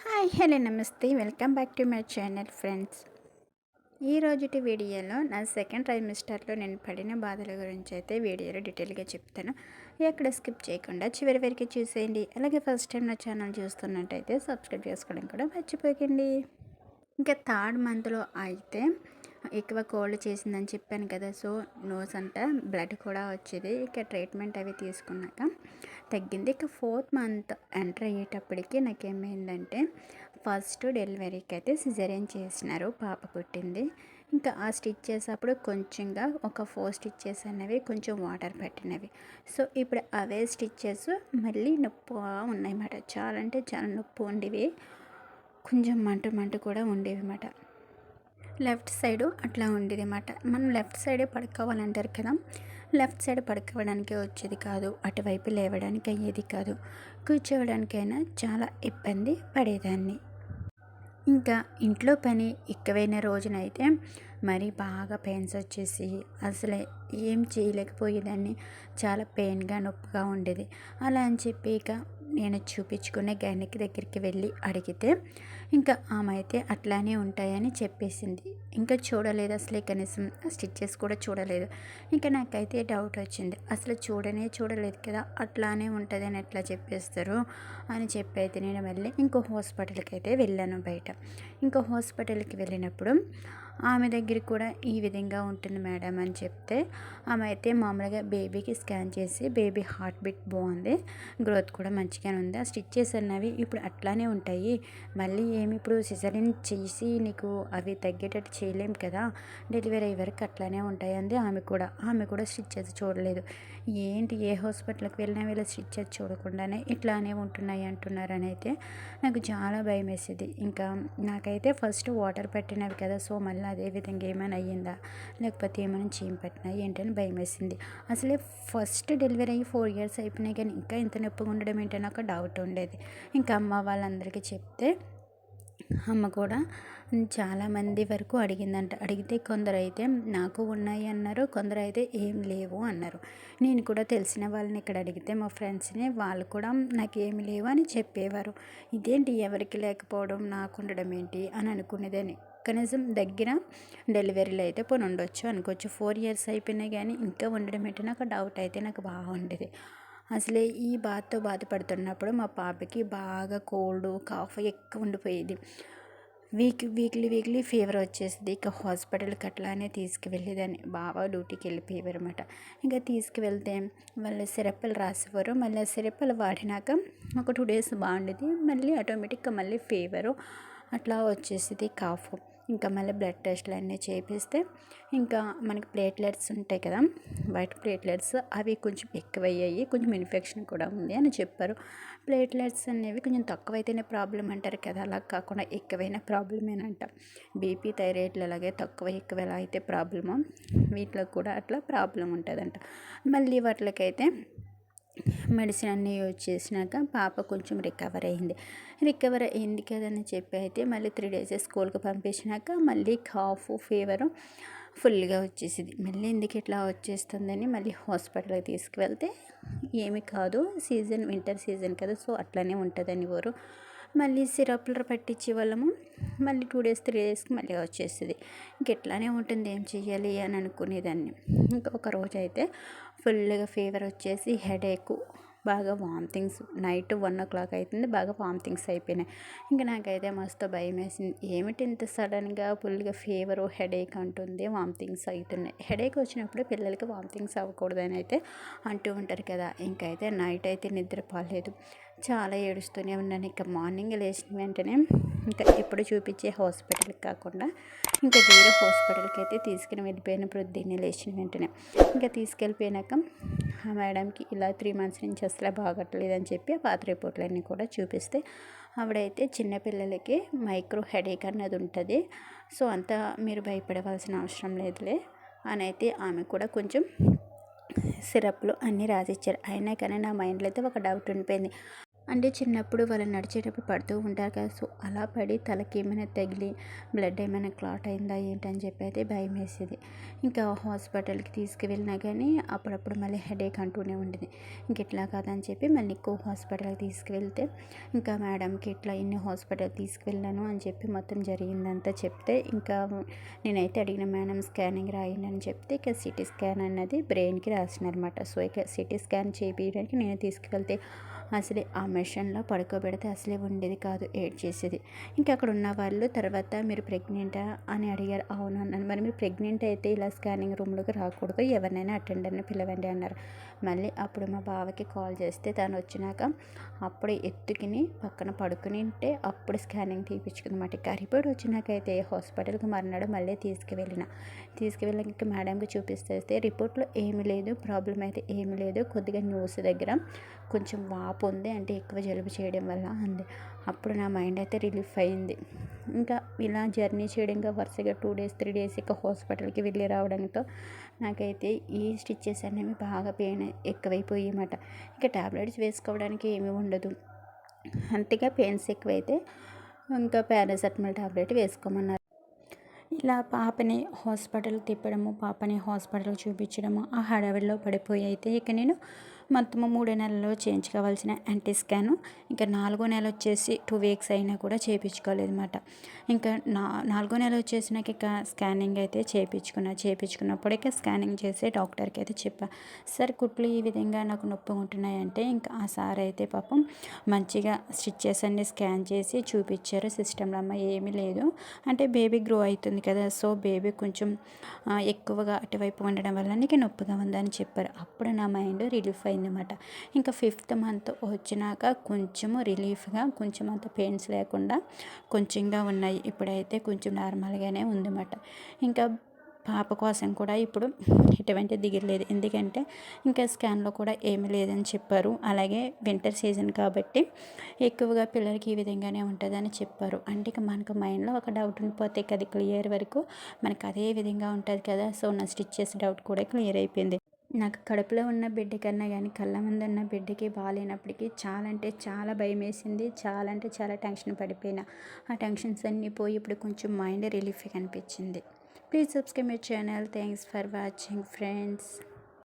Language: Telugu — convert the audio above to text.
హాయ్ హలో నమస్తే welcome back to my channel friends. ఈ రోజుటి వీడియోలో నా సెకండ్ ట్రైమిస్టర్లో నేను పడిన బాధల గురించి అయితే వీడియోలో డీటెయిల్గా చెప్తాను. ఎక్కడ స్కిప్ చేయకుండా చివరి వరకు చూసేయండి. అలాగే ఫస్ట్ టైం నా ఛానల్ చూస్తున్నట్టయితే సబ్స్క్రైబ్ చేసుకోవడం కూడా మర్చిపోకండి. ఇంకా థర్డ్ మంత్లో అయితే ఎక్కువ కోల్డ్ చేసిందని చెప్పాను కదా. సో నోస్ అంతా బ్లడ్ కూడా వచ్చేది. ఇక ట్రీట్మెంట్ అవి తీసుకున్నాక తగ్గింది. ఇక ఫోర్త్ మంత్ ఎంటర్ అయ్యేటప్పటికి నాకేమైందంటే ఫస్ట్ డెలివరీకి అయితే సిజేరియన్ చేసినారు, పాప పుట్టింది. ఇంకా ఆ స్టిచ్ చేసేటప్పుడు కొంచెంగా ఒక 4 స్టిచ్చెస్ అనేవి కొంచెం వాటర్ పెట్టినవి. సో ఇప్పుడు అవే స్టిచ్చెస్ మళ్ళీ నొప్పి ఉన్నాయన్నమాట. చాలా అంటే చాలా నొప్పి ఉండేవి, కొంచెం మంట కూడా ఉండేవి అన్నమాట. లెఫ్ట్ సైడు అట్లా ఉండేది అన్నమాట. మనం లెఫ్ట్ సైడే పడుకోవాలంటారు కదా, లెఫ్ట్ సైడ్ పడుకోవడానికి వచ్చేది కాదు, అటువైపు లేవడానికి అయ్యేది కాదు, కూర్చోవడానికైనా చాలా ఇబ్బంది పడేదాన్ని. ఇంకా ఇంట్లో పని ఎక్కువైన రోజునైతే మరి బాగా పెయిన్స్ వచ్చేసి అసలు ఏం చేయలేకపోయేదాన్ని. చాలా పెయిన్గా నొప్పిగా ఉండేది. అలా అని చెప్పి ఇక నేను చూపించుకునే గైనక్ దగ్గరికి వెళ్ళి అడిగితే ఇంకా ఆమె అయితే అట్లానే ఉంటాయని చెప్పేసింది. ఇంకా చూడలేదు అసలే, కనీసం ఆ స్టిచ్చెస్ కూడా చూడలేదు. ఇంకా నాకైతే డౌట్ వచ్చింది, అసలు చూడలేదు కదా, అట్లానే ఉంటుంది అని ఎట్లా చెప్పేస్తారు అని చెప్పి అయితే నేను మళ్ళీ ఇంకో హాస్పిటల్కి అయితే వెళ్ళాను బయట. ఇంకో హాస్పిటల్కి వెళ్ళినప్పుడు ఆమె దగ్గర కూడా ఈ విధంగా ఉంటుంది మేడం అని చెప్తే ఆమె అయితే మామూలుగా బేబీకి స్కాన్ చేసి బేబీ హార్ట్ బీట్ బాగుంది, గ్రోత్ కూడా మంచిగానే ఉంది, ఆ స్టిచ్చెస్ అన్నవి ఇప్పుడు అట్లానే ఉంటాయి, మళ్ళీ ఏమి ఇప్పుడు సిజరీన్ చేసి నీకు అవి తగ్గేటట్టు చేయలేం కదా, డెలివరీ అయ్యే వరకు అట్లానే ఉంటాయి అంది. ఆమె కూడా స్టిచ్చెస్ చూడలేదు. ఏంటి ఏ హాస్పిటల్కి వెళ్ళినా వీళ్ళ స్టిచ్చెస్ చూడకుండానే ఇట్లానే ఉంటున్నాయి అంటున్నారని అయితే నాకు చాలా భయం వేసేది. ఇంకా నాకైతే ఫస్ట్ వాటర్ పెట్టినవి కదా, సో మళ్ళీ అదే విధంగా ఏమైనా అయ్యిందా లేకపోతే ఏమైనా చీమ పట్టినా ఏంటని భయం వేసింది. అసలే ఫస్ట్ డెలివరీ అయ్యి 4 years అయిపోయినాయి కానీ ఇంకా ఇంత నొప్పిగా ఉండడం ఏంటని నాకు డౌట్ ఉండేది. ఇంకా అమ్మ వాళ్ళందరికీ చెప్తే అమ్మ కూడా చాలామంది వరకు అడిగిందంట. అడిగితే కొందరైతే నాకు ఉన్నాయి అన్నారు, కొందరైతే ఏం లేవు అన్నారు. నేను కూడా తెలిసిన వాళ్ళని ఇక్కడ అడిగితే మా ఫ్రెండ్స్ని, వాళ్ళు కూడా నాకు ఏమి లేవు అని చెప్పేవారు. ఇదేంటి ఎవరికి లేకపోవడం నాకు ఉండడం ఏంటి అని అనుకునేదాన్ని. కనీసం దగ్గర డెలివరీలు అయితే పోనీ ఉండొచ్చు అనుకోవచ్చు. 4 years అయిపోయినాయి కానీ ఇంకా ఉండడం ఏంటి నాకు డౌట్ అయితే నాకు బాగా ఉండేది. అసలే ఈ బాధతో బాధపడుతున్నప్పుడు మా పాపకి బాగా కోల్డ్ కాఫ్ ఎక్కువ ఉండిపోయేది. వీక్లీ ఫీవర్ వచ్చేసింది. ఇక హాస్పిటల్కి అట్లానే తీసుకువెళ్ళేదాన్ని. బాగా డ్యూటీకి వెళ్ళిపోయేవారు అనమాట. ఇంకా తీసుకువెళ్తే వాళ్ళు సిరప్లు రాసేవారు. మళ్ళీ సిరప్లు వాడినాక ఒక 2 days బాగుండేది, మళ్ళీ ఆటోమేటిక్గా మళ్ళీ ఫీవరు అట్లా వచ్చేసింది, కాఫ్. ఇంకా మళ్ళీ బ్లడ్ టెస్ట్లు అన్నీ చేపిస్తే ఇంకా మనకి ప్లేట్లెట్స్ ఉంటాయి కదా, వైట్ ప్లేట్లెట్స్ అవి కొంచెం ఎక్కువయ్యాయి, కొంచెం ఇన్ఫెక్షన్ కూడా ఉంది అని చెప్పారు. ప్లేట్లెట్స్ అనేవి కొంచెం తక్కువైతేనే ప్రాబ్లం అంటారు కదా, అలా కాకుండా ఎక్కువైన ప్రాబ్లమేనంట. బీపీ థైరాయిడ్లు అలాగే ఎక్కువ ఎలా అయితే ప్రాబ్లమో వీటిలో కూడా అట్లా ప్రాబ్లం ఉంటుందంట. మళ్ళీ వాటికైతే మెడిసిన్ అన్నీ యూజ్ చేసినాక పాప కొంచెం రికవర్ అయింది కదని చెప్పి అయితే మళ్ళీ 3 days స్కూల్కి పంపించినాక మళ్ళీ కాఫ్ ఫీవరు ఫుల్గా వచ్చేసింది. మళ్ళీ ఎందుకు ఇట్లా వచ్చేస్తుందని మళ్ళీ హాస్పిటల్కి తీసుకువెళ్తే ఏమి కాదు, వింటర్ సీజన్ కదా, సో అట్లానే ఉంటుందని వారు మళ్ళీ సిరప్లు పట్టించే వాళ్ళము. మళ్ళీ 2 days 3 daysకి మళ్ళీ వచ్చేస్తుంది. ఇంకెట్లానే ఉంటుంది, ఏం చెయ్యాలి అని అనుకునేదాన్ని. ఇంకా ఒక రోజు అయితే ఫుల్గా ఫీవర్ వచ్చేసి హెడేక్, బాగా వామిటింగ్స్, నైట్ 1 o'clock అవుతుంది, బాగా వామిటింగ్స్ అయిపోయినాయి. ఇంకా నాకైతే మస్తు భయం వేసింది. ఏమిటి ఇంత సడన్గా ఫుల్గా ఫీవరు హెడేక్ అంటుంది, వామిటింగ్స్ అవుతున్నాయి. హెడేక్ వచ్చినప్పుడు పిల్లలకి వామిటింగ్స్ అవ్వకూడదని అయితే అంటూ ఉంటారు కదా. ఇంకైతే నైట్ అయితే నిద్రపోలేదు, చాలా ఏడుస్తూనే ఉన్నాను. ఇంకా మార్నింగ్ లేచిన వెంటనే ఇంకా ఎప్పుడు చూపించే హాస్పిటల్కి కాకుండా ఇంకా వేరే హాస్పిటల్కి అయితే తీసుకుని వెళ్ళిపోయిన ప్రొద్దున్నే లేచిన వెంటనే. ఇంకా తీసుకెళ్ళిపోయినాక ఆ మేడంకి ఇలా 3 months నుంచి అసలు బాగట్లేదని చెప్పి ఆ పాత రిపోర్ట్లన్నీ కూడా చూపిస్తే ఆవిడైతే చిన్నపిల్లలకి మైక్రో హెడేక్ అన్నది ఉంటుంది, సో అంతా మీరు భయపడవలసిన అవసరం లేదులే అని అయితే ఆమె కూడా కొంచెం సిరప్లు అన్నీ రాసిచ్చారు. అయినా కానీ నా మైండ్లో అయితే ఒక డౌట్ ఉండిపోయింది, అంటే చిన్నప్పుడు వాళ్ళు నడిచేటప్పుడు పడుతూ ఉంటారు కదా, సో అలా పడి తలకి ఏమైనా తగిలి బ్లడ్ ఏమైనా క్లాట్ అయిందా ఏంటని చెప్పి అయితే భయం వేసేది. ఇంకా హాస్పిటల్కి తీసుకువెళ్ళినా కానీ అప్పుడప్పుడు మళ్ళీ హెడేక్ అంటూనే ఉండేది. ఇంక ఇట్లా కాదని చెప్పి మళ్ళీ ఇంకో హాస్పిటల్కి తీసుకువెళ్తే ఇంకా మేడంకి ఇట్లా ఇన్ని హాస్పిటల్ తీసుకువెళ్ళాను అని చెప్పి మొత్తం జరిగిందంతా చెప్తే ఇంకా నేనైతే అడిగిన మేడం స్కానింగ్ రాయండి అని చెప్తే ఇక సిటీ స్కాన్ అన్నది బ్రెయిన్కి రాసినారనమాట. సో ఇక సిటీ స్కాన్ చేయించడానికి నేను తీసుకువెళ్తే అసలే ఆ మెషిన్లో పడుకోబెడితే అసలే ఉండేది కాదు, ఏడ్చేసేది. ఇంకా అక్కడ ఉన్న వాళ్ళు తర్వాత మీరు ప్రెగ్నెంటా అని అడిగారు. అవును అన్నాను. మరి మీరు ప్రెగ్నెంట్ అయితే ఇలా స్కానింగ్ రూమ్లోకి రాకూడదు, ఎవరినైనా అటెండర్ని పిలవండి అన్నారు. మళ్ళీ అప్పుడు మా బావకి కాల్ చేస్తే తను వచ్చినాక అప్పుడే ఎత్తుకుని పక్కన పడుకుని ఉంటే అప్పుడు స్కానింగ్ తీపించుకుందన్నమాట. ఇక రిపోర్ట్ వచ్చినాకైతే హాస్పిటల్కి మర్నాడు మళ్ళీ తీసుకువెళ్ళాక మేడంకి చూపిస్తే రిపోర్ట్లో ఏమీ లేదు, ప్రాబ్లం అయితే ఏమీ లేదు, కొద్దిగా న్యూస్ దగ్గర కొంచెం వాపు ఉంది, అంటే ఎక్కువ జలుబు చేయడం వల్ల అంది. అప్పుడు నా మైండ్ అయితే రిలీఫ్ అయింది. ఇంకా ఇలా జర్నీ చేయడం ఇంకా వరుసగా 2 డేస్ 3 డేస్ ఇక హాస్పిటల్కి వెళ్ళి రావడంతో నాకైతే ఈ స్టిచ్చెస్ అనేవి బాగా పెయిన్ ఎక్కువైపోయాయి అన్నమాట. ఇక టాబ్లెట్స్ వేసుకోవడానికి ఏమీ ఉండదు, అంతగా పెయిన్స్ ఎక్కువైతే ఇంకా పారాసెటమాల్ టాబ్లెట్ వేసుకోమన్నారు. ఇలా పాపని హాస్పిటల్ తిప్పడము, పాపని హాస్పిటల్కి చూపించడము, ఆ హడావిడిలో పడిపోయి అయితే ఇక నేను మొత్తము 3 నెలల్లో చేయించుకోవాల్సిన యాంటీ స్కాను ఇంకా 4వ నెల వచ్చేసి 2 వీక్స్ అయినా కూడా చేయించుకోలేదన్నమాట. ఇంకా 4వ నెల వచ్చేసినాక ఇక స్కానింగ్ అయితే చేయించుకున్నప్పుడు ఇక స్కానింగ్ చేసి డాక్టర్కి అయితే చెప్పా, సార్ కుట్లు ఈ విధంగా నాకు నొప్పి ఉంటున్నాయంటే ఇంకా ఆ సార్ అయితే పాపం మంచిగా స్టిచ్చెస్ అన్ని స్కాన్ చేసి చూపించారు సిస్టంలో. అమ్మ ఏమీ లేదు, అంటే బేబీ గ్రో అవుతుంది కదా, సో బేబీ కొంచెం ఎక్కువగా అటువైపు ఉండడం వల్ల నీకు నొప్పిగా ఉందని చెప్పారు. అప్పుడు నా మైండ్ రిలీఫ్ అయిందన్నమాట. ఇంకా 5th మంత్ వచ్చినాక కొంచెము రిలీఫ్గా, కొంచెం అంత పెయిన్స్ లేకుండా కొంచెంగా ఉన్నాయి. ఇప్పుడైతే కొంచెం నార్మల్గానే ఉందన్నమాట. ఇంకా పాప కోసం కూడా ఇప్పుడు ఎటువంటి దిగులు లేదు, ఎందుకంటే ఇంకా స్కాన్లో కూడా ఏమీ లేదని చెప్పారు. అలాగే వింటర్ సీజన్ కాబట్టి ఎక్కువగా పిల్లలకి ఈ విధంగానే ఉంటుందని చెప్పారు. అంటే ఇక మనకు మైండ్లో ఒక డౌట్ ఉండిపోతే అది క్లియర్ వరకు మనకు అదే విధంగా ఉంటుంది కదా, సో నా స్టిచ్చెస్ డౌట్ కూడా క్లియర్ అయిపోయింది. నాకు కడుపులో ఉన్న బిడ్డ కన్నా కానీ కళ్ళ ముందు ఉన్న బిడ్డకి బాగాలేనప్పటికీ చాలా అంటే చాలా భయం వేసింది, చాలా అంటే చాలా టెన్షన్ పడిపోయినా. ఆ టెన్షన్స్ అన్నీ పోయి ఇప్పుడు కొంచెం మైండ్ రిలీఫ్గా అనిపించింది. Please subscribe my channel. Thanks for watching friends.